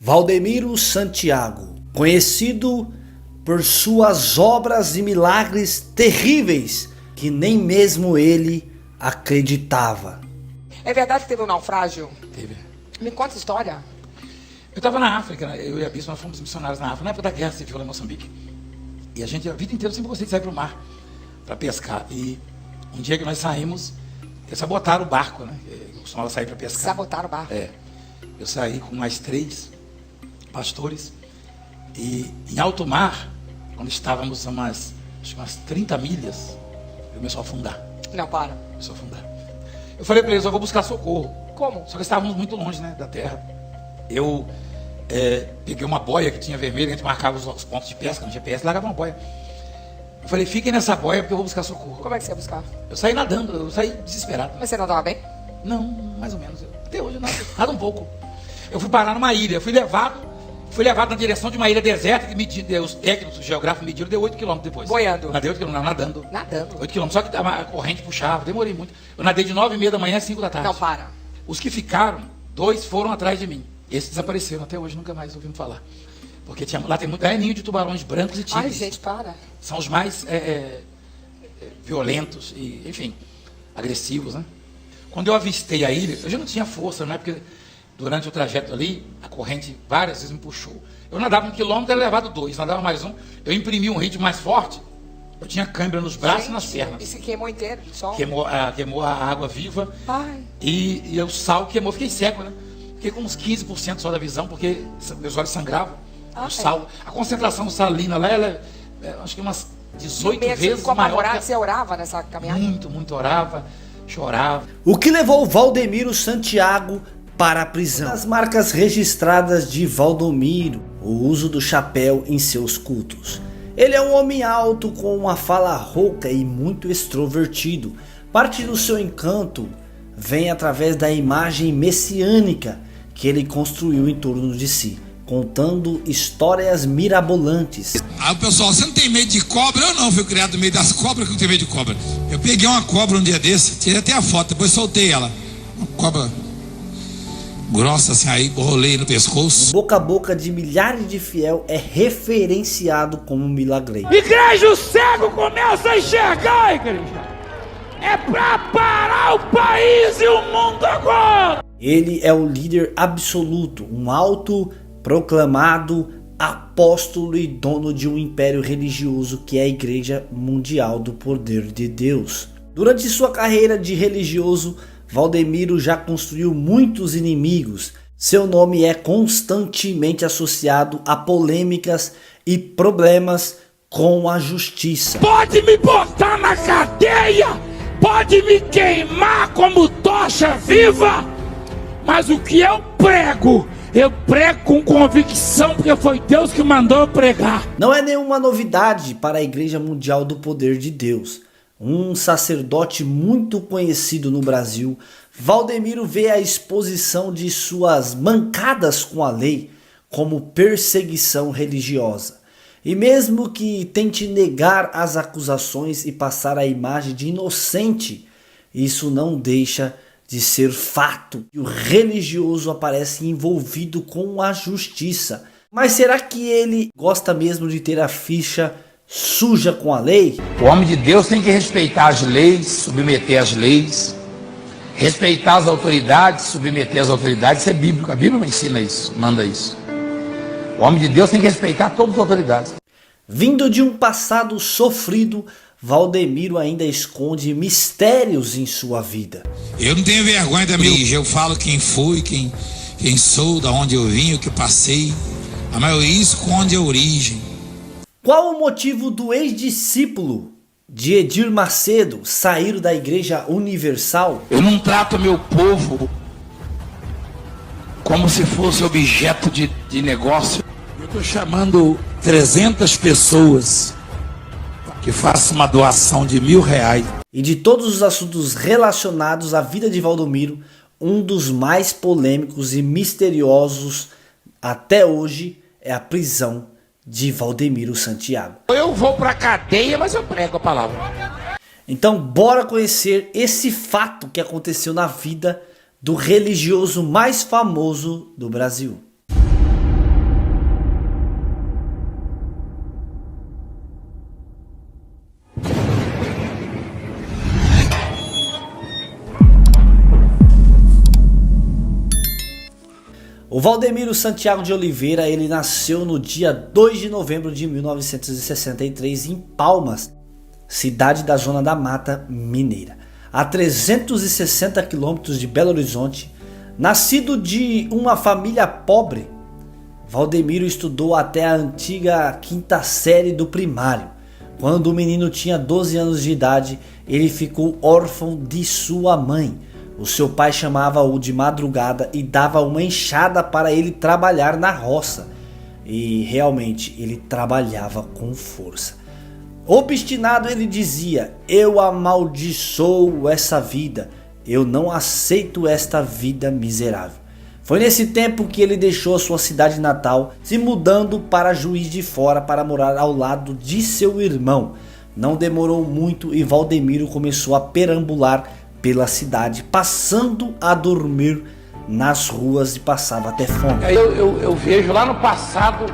Valdemiro Santiago, conhecido por suas obras e milagres terríveis que nem mesmo ele acreditava. É verdade que teve um naufrágio? Teve. Me conta a história. Eu estava na África, né? Eu e a Bispo, nós fomos missionários na África, na época da Guerra Civil lá em Moçambique. E a gente, a vida inteira, sempre gostei de sair para o mar, para pescar. E um dia que nós saímos, eles sabotaram o barco, né? Eu costumava sair para pescar. Sabotaram o barco? É. Eu saí com mais 3 pastores. E em alto mar, quando estávamos a umas 30 milhas, eu começou a afundar. Não, para. Começou a afundar. Eu falei para eles, eu vou buscar socorro. Como? Só que estávamos muito longe, né, da terra. Eu peguei uma boia que tinha vermelho, a gente marcava os pontos de pesca no GPS, largava uma boia. Eu falei, fiquem nessa boia porque eu vou buscar socorro. Como é que você ia buscar? Eu saí nadando, eu saí desesperado. Mas você nadava bem? Não, mais ou menos. Até hoje eu nado um pouco. Eu fui parar numa ilha, fui levado na direção de uma ilha deserta que os técnicos, os geógrafos mediram, deu 8 km depois. Boiando? Nadei 8 km, não, nadando. Nadando? 8 km, só que a corrente puxava, demorei muito. Eu nadei de 9h30 da manhã às 5 da tarde. Não, para. Os que ficaram, 2 foram atrás de mim. Esses desapareceram, até hoje nunca mais ouvimos falar. Porque lá tem muito ninho de tubarões brancos e tigres. Ai, gente, para. São os mais violentos e, enfim, agressivos, né? Quando eu avistei a ilha, eu já não tinha força, não é? Porque durante o trajeto ali, a corrente várias vezes me puxou. Eu nadava 1 quilômetro, era levado 2, nadava mais 1. Eu imprimi um ritmo mais forte, eu tinha câimbra nos braços e nas pernas. E se queimou inteiro de sol? Queimou a água viva. Ai. E o sal queimou, fiquei cego, né? Fiquei com uns 15% só da visão, porque meus olhos sangravam. O sal, a concentração salina lá, ela acho que umas 18 vezes como maior. Você orava nessa caminhada? Muito orava, chorava. O que levou Valdemiro Santiago para a prisão? As marcas registradas de Valdomiro, o uso do chapéu em seus cultos. Ele é um homem alto com uma fala rouca e muito extrovertido. Parte do seu encanto vem através da imagem messiânica que ele construiu em torno de si, contando histórias mirabolantes. Aí o pessoal, você não tem medo de cobra? Eu não, fui criado no meio das cobras que não tenho medo de cobra. Eu peguei uma cobra um dia desse, tirei até a foto, depois soltei ela. Uma cobra grossa assim, aí rolei no pescoço. Boca a boca de milhares de fiel é referenciado como milagreiro. Igreja, o cego começa a enxergar, igreja. É pra parar o país e o mundo agora. Ele é o líder absoluto, um autoproclamado apóstolo e dono de um império religioso que é a Igreja Mundial do Poder de Deus. Durante sua carreira de religioso, Valdemiro já construiu muitos inimigos. Seu nome é constantemente associado a polêmicas e problemas com a justiça. Pode me botar na cadeia, pode me queimar como tocha viva, mas o que eu prego com convicção, porque foi Deus que mandou eu pregar. Não é nenhuma novidade para a Igreja Mundial do Poder de Deus. Um sacerdote muito conhecido no Brasil, Valdemiro vê a exposição de suas mancadas com a lei como perseguição religiosa. E mesmo que tente negar as acusações e passar a imagem de inocente, isso não deixa de ser fato. E o religioso aparece envolvido com a justiça. Mas será que ele gosta mesmo de ter a ficha suja com a lei? O homem de Deus tem que respeitar as leis, submeter as leis, respeitar as autoridades, submeter as autoridades. Isso é bíblico, a Bíblia ensina isso, manda isso. O homem de Deus tem que respeitar todas as autoridades. Vindo de um passado sofrido, Valdemiro ainda esconde mistérios em sua vida. Eu não tenho vergonha da minha origem, eu falo quem fui, quem sou, da onde eu vim, o que passei. A maioria esconde a origem. Qual o motivo do ex-discípulo de Edir Macedo sair da Igreja Universal? Eu não trato meu povo como se fosse objeto de negócio. Eu estou chamando 300 pessoas que façam uma doação de R$1.000. E de todos os assuntos relacionados à vida de Valdemiro, um dos mais polêmicos e misteriosos até hoje é a prisão de Valdemiro Santiago. Eu vou pra cadeia, mas eu prego a palavra. Então bora conhecer esse fato que aconteceu na vida do religioso mais famoso do Brasil. Valdemiro Santiago de Oliveira, ele nasceu no dia 2 de novembro de 1963 em Palmas, cidade da Zona da Mata Mineira, a 360 quilômetros de Belo Horizonte. Nascido de uma família pobre, Valdemiro estudou até a antiga 5ª série do primário. Quando o menino tinha 12 anos de idade, ele ficou órfão de sua mãe. O seu pai chamava-o de madrugada e dava uma enxada para ele trabalhar na roça. E realmente ele trabalhava com força. Obstinado, ele dizia: eu amaldiçoo essa vida, eu não aceito esta vida miserável. Foi nesse tempo que ele deixou a sua cidade natal, se mudando para Juiz de Fora para morar ao lado de seu irmão. Não demorou muito e Valdemiro começou a perambular pela cidade, passando a dormir nas ruas e passava até fome. Eu vejo lá no passado,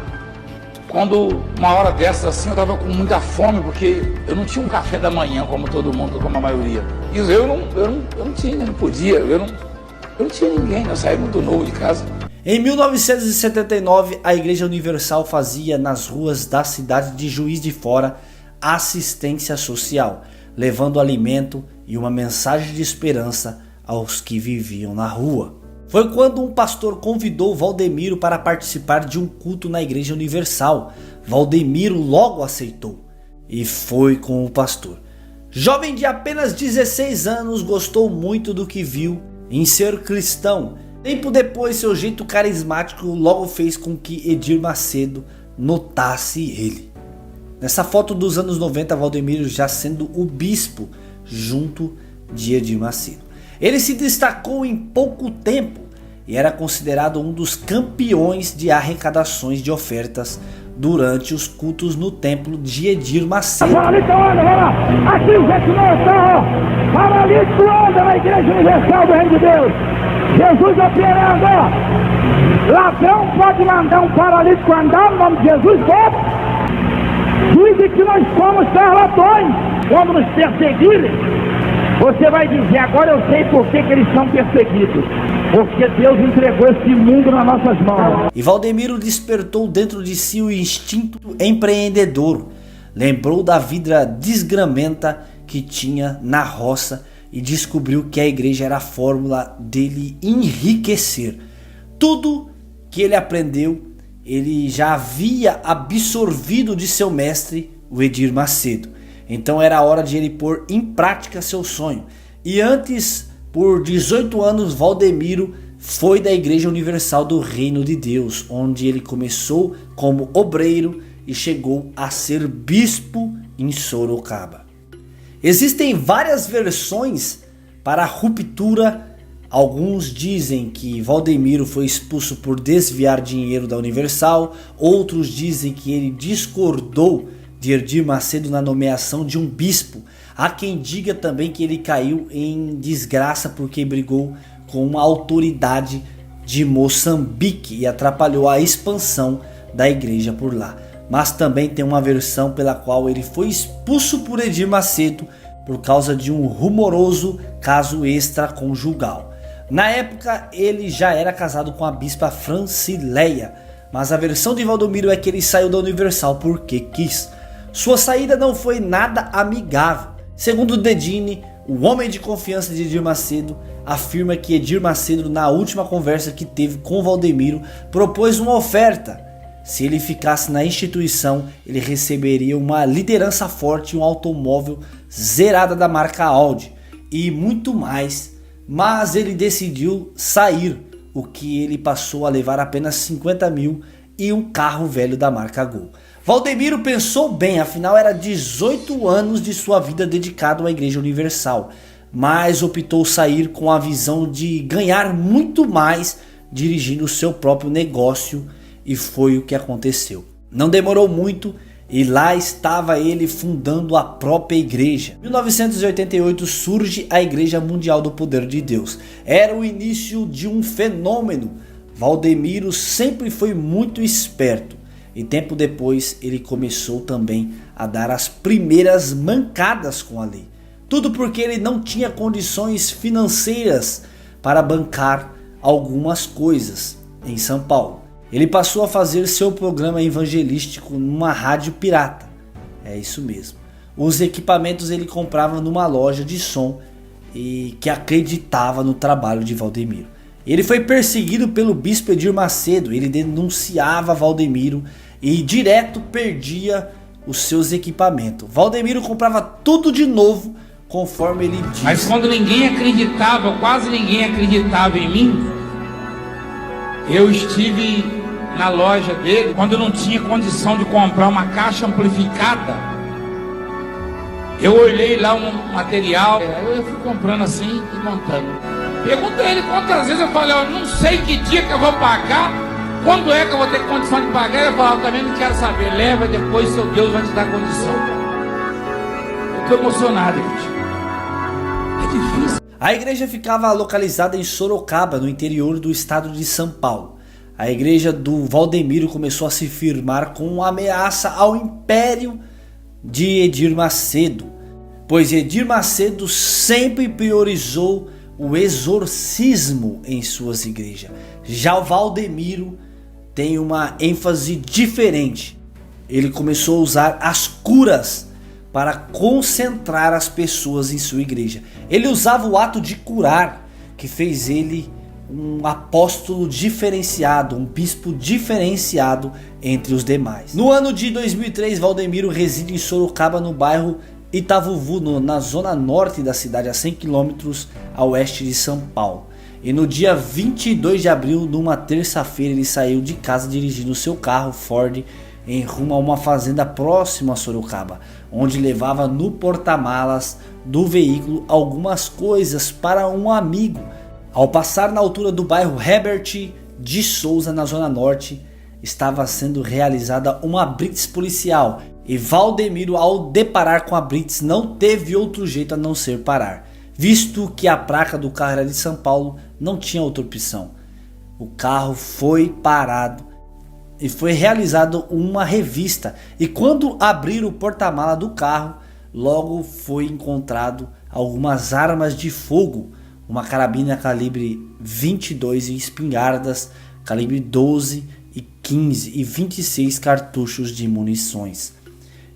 quando uma hora dessas assim eu estava com muita fome, porque eu não tinha um café da manhã como todo mundo, como a maioria. E eu não tinha, não podia, eu não tinha ninguém, eu saí muito novo de casa. Em 1979, a Igreja Universal fazia nas ruas da cidade de Juiz de Fora assistência social, levando alimento e uma mensagem de esperança aos que viviam na rua. Foi quando um pastor convidou Valdemiro para participar de um culto na Igreja Universal. Valdemiro logo aceitou e foi com o pastor. Jovem de apenas 16 anos, gostou muito do que viu em ser cristão. Tempo depois, seu jeito carismático logo fez com que Edir Macedo notasse ele. Nessa foto dos anos 90, Valdemiro já sendo o bispo junto de Edir Macedo. Ele se destacou em pouco tempo e era considerado um dos campeões de arrecadações de ofertas durante os cultos no templo de Edir Macedo. Paralítico anda, vai lá! Aqui o gente não está, ó! Paralítico anda na Igreja Universal do Reino de Deus! Jesus operando, ó! Ladrão pode mandar um paralítico andar no nome de Jesus, pode? Dizem que nós somos charlatões. Quando nos perseguirem, você vai dizer: agora eu sei por que eles são perseguidos. Porque Deus entregou esse mundo nas nossas mãos. E Valdemiro despertou dentro de si o instinto empreendedor. Lembrou da vida desgramenta que tinha na roça e descobriu que a igreja era a fórmula dele enriquecer. Tudo que ele aprendeu, ele já havia absorvido de seu mestre, o Edir Macedo. Então era a hora de ele pôr em prática seu sonho. E antes, por 18 anos, Valdemiro foi da Igreja Universal do Reino de Deus, onde ele começou como obreiro e chegou a ser bispo em Sorocaba. Existem várias versões para a ruptura. Alguns dizem que Valdemiro foi expulso por desviar dinheiro da Universal, outros dizem que ele discordou de Edir Macedo na nomeação de um bispo. Há quem diga também que ele caiu em desgraça porque brigou com uma autoridade de Moçambique e atrapalhou a expansão da igreja por lá. Mas também tem uma versão pela qual ele foi expulso por Edir Macedo por causa de um rumoroso caso extraconjugal. Na época ele já era casado com a bispa Francileia, mas a versão de Valdemiro é que ele saiu da Universal porque quis. Sua saída não foi nada amigável. Segundo Dedini, o homem de confiança de Edir Macedo, afirma que Edir Macedo, na última conversa que teve com Valdemiro, propôs uma oferta. Se ele ficasse na instituição, ele receberia uma liderança forte e um automóvel zerada da marca Audi e muito mais. Mas ele decidiu sair, o que ele passou a levar apenas 50 mil e um carro velho da marca Gol. Valdemiro pensou bem, afinal era 18 anos de sua vida dedicado à Igreja Universal, mas optou sair com a visão de ganhar muito mais dirigindo o seu próprio negócio, e foi o que aconteceu. Não demorou muito e lá estava ele fundando a própria igreja. Em 1988 surge a Igreja Mundial do Poder de Deus. Era o início de um fenômeno. Valdemiro sempre foi muito esperto e tempo depois ele começou também a dar as primeiras mancadas com a lei. Tudo porque ele não tinha condições financeiras para bancar algumas coisas. em São Paulo. Ele passou a fazer seu programa evangelístico numa rádio pirata. É isso mesmo. Os equipamentos ele comprava numa loja de som e que acreditava no trabalho de Valdemiro. Ele foi perseguido pelo bispo Edir Macedo. Ele denunciava Valdemiro e direto perdia os seus equipamentos. Valdemiro comprava tudo de novo conforme ele disse. Mas quando ninguém acreditava, quase ninguém acreditava em mim, eu estive na loja dele, quando eu não tinha condição de comprar uma caixa amplificada, eu olhei lá um material, eu fui comprando assim e montando. Perguntei ele quantas vezes, eu falei, eu não sei que dia que eu vou pagar, quando é que eu vou ter condição de pagar. Ele falou, eu também não quero saber, leva, depois seu Deus vai te dar condição. Eu estou emocionado, gente. É difícil. A igreja ficava localizada em Sorocaba, no interior do estado de São Paulo. A igreja do Valdemiro começou a se firmar com uma ameaça ao império de Edir Macedo, pois Edir Macedo sempre priorizou o exorcismo em suas igrejas. Já o Valdemiro tem uma ênfase diferente. Ele começou a usar as curas para concentrar as pessoas em sua igreja. Ele usava o ato de curar, que fez ele um apóstolo diferenciado, um bispo diferenciado entre os demais. No ano de 2003, Valdemiro reside em Sorocaba, no bairro Itavuvu, na zona norte da cidade, a 100 km a oeste de São Paulo. E no dia 22 de abril, numa terça-feira, ele saiu de casa dirigindo seu carro Ford em rumo a uma fazenda próxima a Sorocaba, onde levava no porta-malas do veículo algumas coisas para um amigo. Ao passar na altura do bairro Herbert de Souza, na zona norte, estava sendo realizada uma blitz policial, e Valdemiro, ao deparar com a blitz, não teve outro jeito a não ser parar, visto que a placa do carro era de São Paulo, não tinha outra opção. O carro foi parado e foi realizado uma revista, e quando abriram o porta-mala do carro, logo foi encontrado algumas armas de fogo, uma carabina calibre 22 e espingardas calibre 12 e 15 e 26 cartuchos de munições.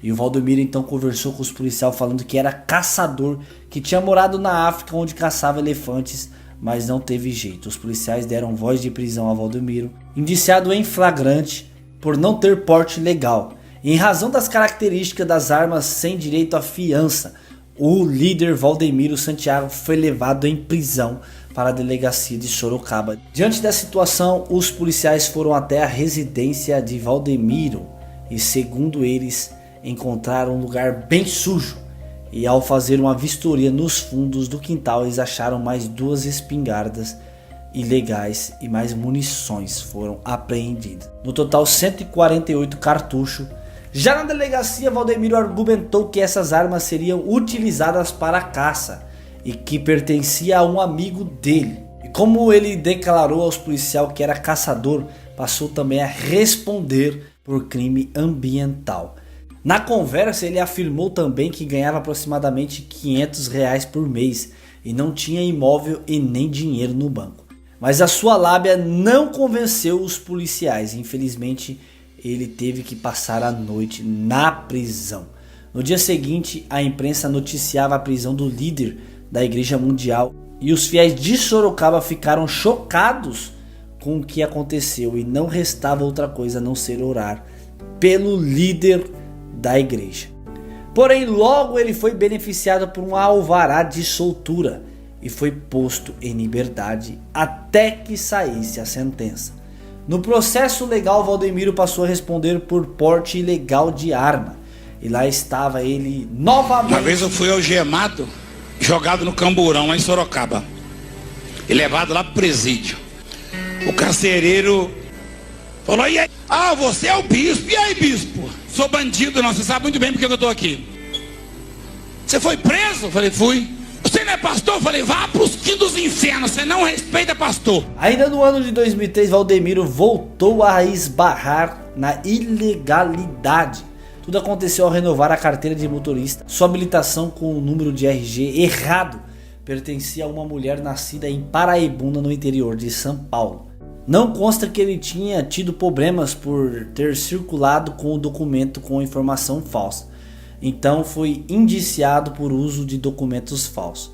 E o Valdemiro então conversou com os policiais falando que era caçador, que tinha morado na África onde caçava elefantes, mas não teve jeito. Os policiais deram voz de prisão a Valdemiro, indiciado em flagrante por não ter porte legal. Em razão das características das armas sem direito à fiança, o líder Valdemiro Santiago foi levado em prisão para a delegacia de Sorocaba. Diante da situação, os policiais foram até a residência de Valdemiro e, segundo eles, encontraram um lugar bem sujo. E ao fazer uma vistoria nos fundos do quintal, eles acharam mais 2 espingardas ilegais e mais munições foram apreendidas. No total, 148 cartuchos. Já na delegacia, Valdemiro argumentou que essas armas seriam utilizadas para a caça e que pertencia a um amigo dele. E como ele declarou aos policiais que era caçador, passou também a responder por crime ambiental. Na conversa, ele afirmou também que ganhava aproximadamente R$500 por mês e não tinha imóvel e nem dinheiro no banco. Mas a sua lábia não convenceu os policiais. Infelizmente, ele teve que passar a noite na prisão. No dia seguinte, a imprensa noticiava a prisão do líder da Igreja Mundial e os fiéis de Sorocaba ficaram chocados com o que aconteceu e não restava outra coisa a não ser orar pelo líder da igreja. Porém, logo ele foi beneficiado por um alvará de soltura e foi posto em liberdade até que saísse a sentença. No processo legal, Valdemiro passou a responder por porte ilegal de arma. E lá estava ele novamente. Uma vez eu fui algemado, jogado no Camburão, lá em Sorocaba, e levado lá pro presídio. O carcereiro falou, e aí? Ah, você é o bispo. E aí, bispo? Sou bandido, não, você sabe muito bem porque eu tô aqui. Você foi preso? Eu falei, fui. Você não é pastor? Eu falei, vá pros quintos dos infernos, você não respeita pastor. Ainda no ano de 2003, Valdemiro voltou a esbarrar na ilegalidade. Tudo aconteceu ao renovar a carteira de motorista. Sua habilitação com o número de RG errado pertencia a uma mulher nascida em Paraibuna, no interior de São Paulo. Não consta que ele tinha tido problemas por ter circulado com o documento com informação falsa. Então foi indiciado por uso de documentos falsos.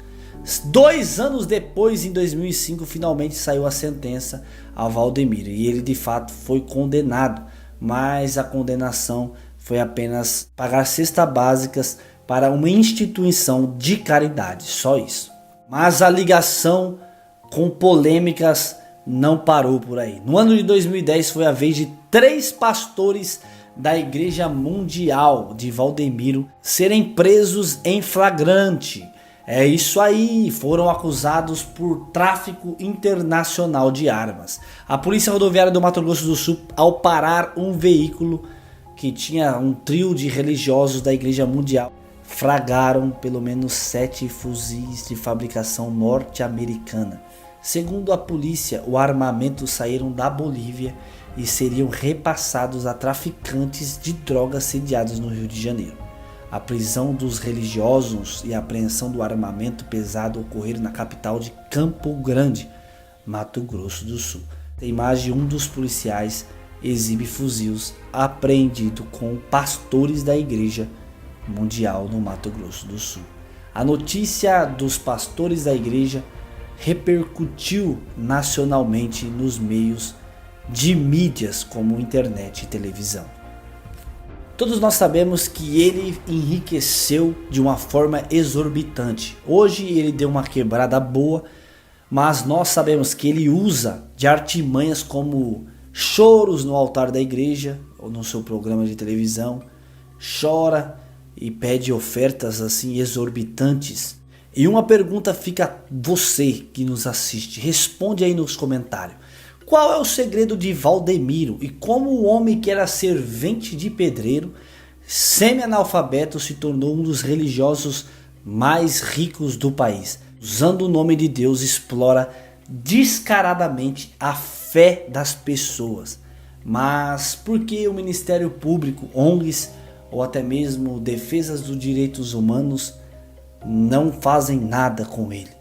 2 anos depois, em 2005, finalmente saiu a sentença ao Valdemiro e ele de fato foi condenado, mas a condenação foi apenas pagar cestas básicas para uma instituição de caridade, só isso. Mas a ligação com polêmicas não parou por aí. No ano de 2010 foi a vez de 3 pastores da Igreja Mundial de Valdemiro serem presos em flagrante. É isso aí, foram acusados por tráfico internacional de armas. A Polícia Rodoviária do Mato Grosso do Sul, ao parar um veículo que tinha um trio de religiosos da Igreja Mundial, flagraram pelo menos 7 fuzis de fabricação norte-americana. Segundo a polícia, o armamento saíram da Bolívia e seriam repassados a traficantes de drogas sediados no Rio de Janeiro. A prisão dos religiosos e a apreensão do armamento pesado ocorreram na capital de Campo Grande, Mato Grosso do Sul. A imagem de um dos policiais exibe fuzis apreendido com pastores da Igreja Mundial no Mato Grosso do Sul. A notícia dos pastores da igreja repercutiu nacionalmente nos meios de mídias como internet e televisão. Todos nós sabemos que ele enriqueceu de uma forma exorbitante. Hoje ele deu uma quebrada boa, mas nós sabemos que ele usa de artimanhas como choros no altar da igreja ou no seu programa de televisão, chora e pede ofertas assim exorbitantes. E uma pergunta fica a você que nos assiste, responde aí nos comentários. Qual é o segredo de Valdemiro e como o homem que era servente de pedreiro, semi-analfabeto, se tornou um dos religiosos mais ricos do país? Usando o nome de Deus, explora descaradamente a fé das pessoas. Mas por que o Ministério Público, ONGs ou até mesmo defesas dos direitos humanos não fazem nada com ele?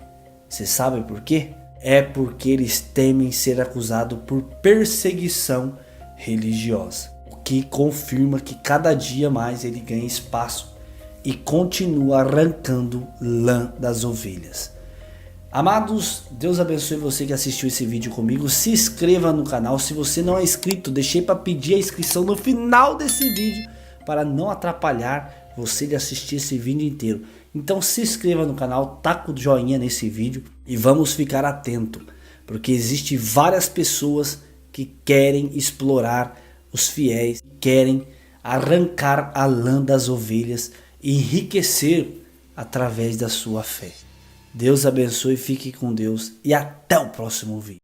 Você sabe por quê? É porque eles temem ser acusados por perseguição religiosa, o que confirma que cada dia mais ele ganha espaço e continua arrancando lã das ovelhas. Amados, Deus abençoe você que assistiu esse vídeo comigo. Se inscreva no canal. Se você não é inscrito, deixei para pedir a inscrição no final desse vídeo para não atrapalhar você de assistir esse vídeo inteiro. Então se inscreva no canal, taca o joinha nesse vídeo e vamos ficar atento, porque existe várias pessoas que querem explorar os fiéis, querem arrancar a lã das ovelhas e enriquecer através da sua fé. Deus abençoe, fique com Deus e até o próximo vídeo.